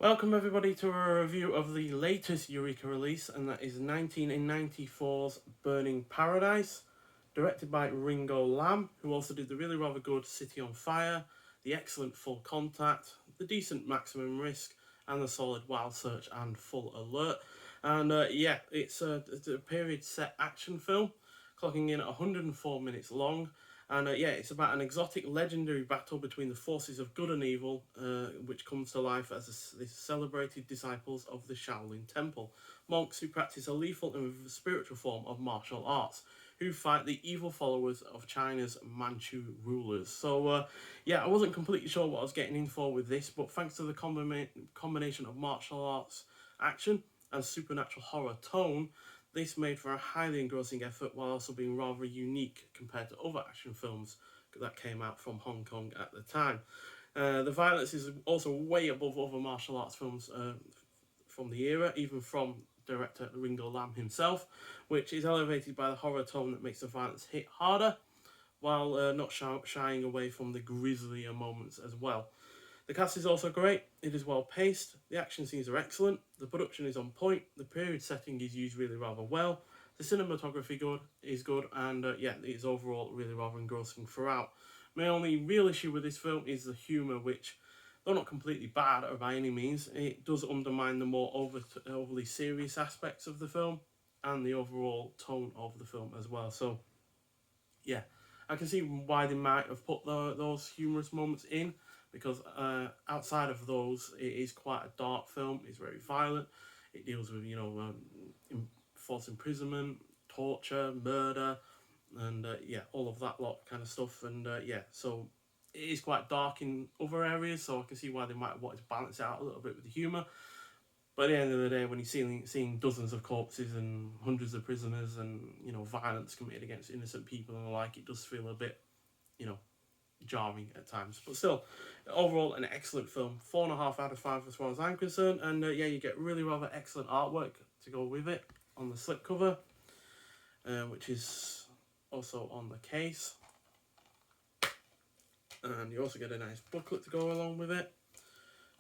Welcome everybody to a review of the latest Eureka release, and that is 1994's Burning Paradise, directed by Ringo Lam, who also did the really rather good City on Fire, the excellent Full Contact, the decent Maximum Risk, and the solid Wild Search and Full Alert. And it's a period set action film, clocking in at 104 minutes long. And it's about an exotic legendary battle between the forces of good and evil, which comes to life as the celebrated disciples of the Shaolin Temple, monks who practice a lethal and spiritual form of martial arts, who fight the evil followers of China's Manchu rulers. I wasn't completely sure what I was getting in for with this, but thanks to the combination of martial arts action and supernatural horror tone, this made for a highly engrossing effort while also being rather unique compared to other action films that came out from Hong Kong at the time. The violence is also way above other martial arts films from the era, even from director Ringo Lam himself, which is elevated by the horror tone that makes the violence hit harder, while not shying away from the grislier moments as well. The cast is also great, it is well paced, the action scenes are excellent, the production is on point, the period setting is used really rather well, the cinematography is good, and it is overall really rather engrossing throughout. My only real issue with this film is the humour, which, though not completely bad or by any means, it does undermine the more overly serious aspects of the film and the overall tone of the film as well. So, yeah, I can see why they might have put those humorous moments in, because outside of those, it is quite a dark film. It's very violent. It deals with false imprisonment, torture, murder, and all of that lot kind of stuff. And so it is quite dark in other areas. So I can see why they might want to balance it out a little bit with the humor. But at the end of the day, when you're seeing dozens of corpses and hundreds of prisoners and violence committed against innocent people and the like, it does feel a bit you know jarring at times. But still, overall, an excellent film. 4.5 out of 5 as far as I'm concerned. And you get really rather excellent artwork to go with it on the slipcover, which is also on the case. And you also get a nice booklet to go along with it.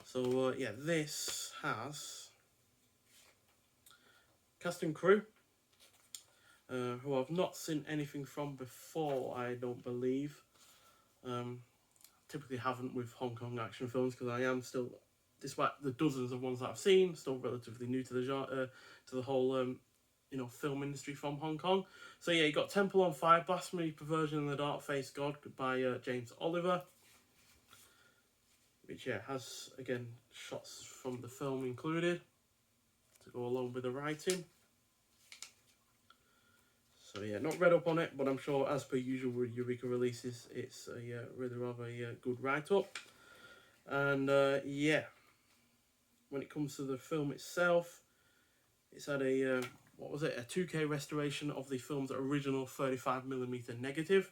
So this has cast and crew, who I've not seen anything from before, I don't believe. Typically haven't with Hong Kong action films, because I am still, despite the dozens of ones that I've seen, still relatively new to the genre, to the whole film industry from Hong Kong. So you got Temple on Fire, Blasphemy, Perversion, and the Dark Faced God by James Oliver, which has again shots from the film included to go along with the writing. So not read up on it, but I'm sure, as per usual with Eureka releases, it's a really rather good write-up. And when it comes to the film itself, it's had a 2K restoration of the film's original 35mm negative.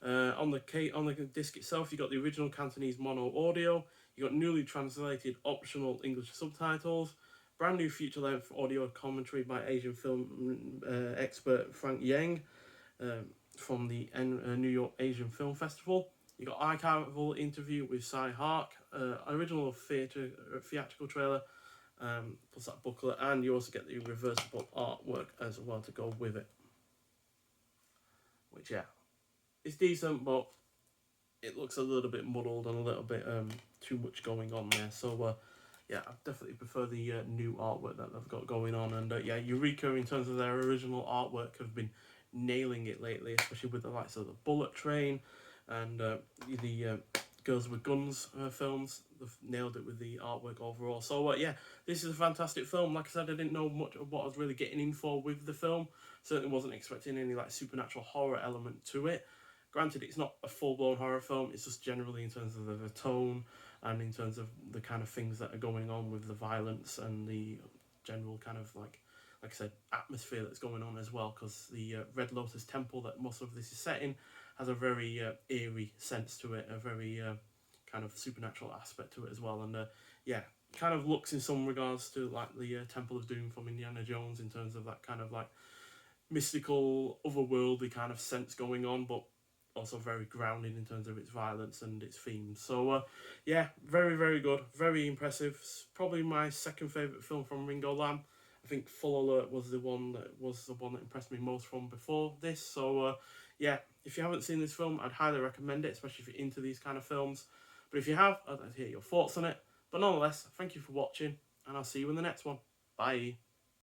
On the disc itself, you got the original Cantonese mono audio. You got newly translated optional English subtitles. Brand new feature-length audio commentary by Asian film expert Frank Yang from the New York Asian Film Festival. You got archival interview with Cy Hark, original theatrical trailer, plus that booklet, and you also get the reversible artwork as well to go with it. Which it's decent, but it looks a little bit muddled and a little bit too much going on there. So I definitely prefer the new artwork that they've got going on. And Eureka, in terms of their original artwork, have been nailing it lately, especially with the likes of the Bullet Train and the Girls with Guns films. They've nailed it with the artwork overall. So this is a fantastic film. Like I said, I didn't know much of what I was really getting in for with the film. Certainly wasn't expecting any supernatural horror element to it. Granted, it's not a full-blown horror film, it's just generally in terms of the tone and in terms of the kind of things that are going on with the violence and the general kind of, like I said, atmosphere that's going on as well, because the Red Lotus Temple that most of this is set in has a very eerie sense to it, a very kind of supernatural aspect to it as well. And kind of looks in some regards to the Temple of Doom from Indiana Jones, in terms of that kind of mystical, otherworldly kind of sense going on, but also very grounded in terms of its violence and its themes. So yeah, very, very good, very impressive. Probably my second favourite film from Ringo Lam. I think Full Alert was the one that impressed me most from before this. So yeah, if you haven't seen this film, I'd highly recommend it, especially if you're into these kind of films. But if you have, I'd like to hear your thoughts on it. But nonetheless, thank you for watching, and I'll see you in the next one. Bye.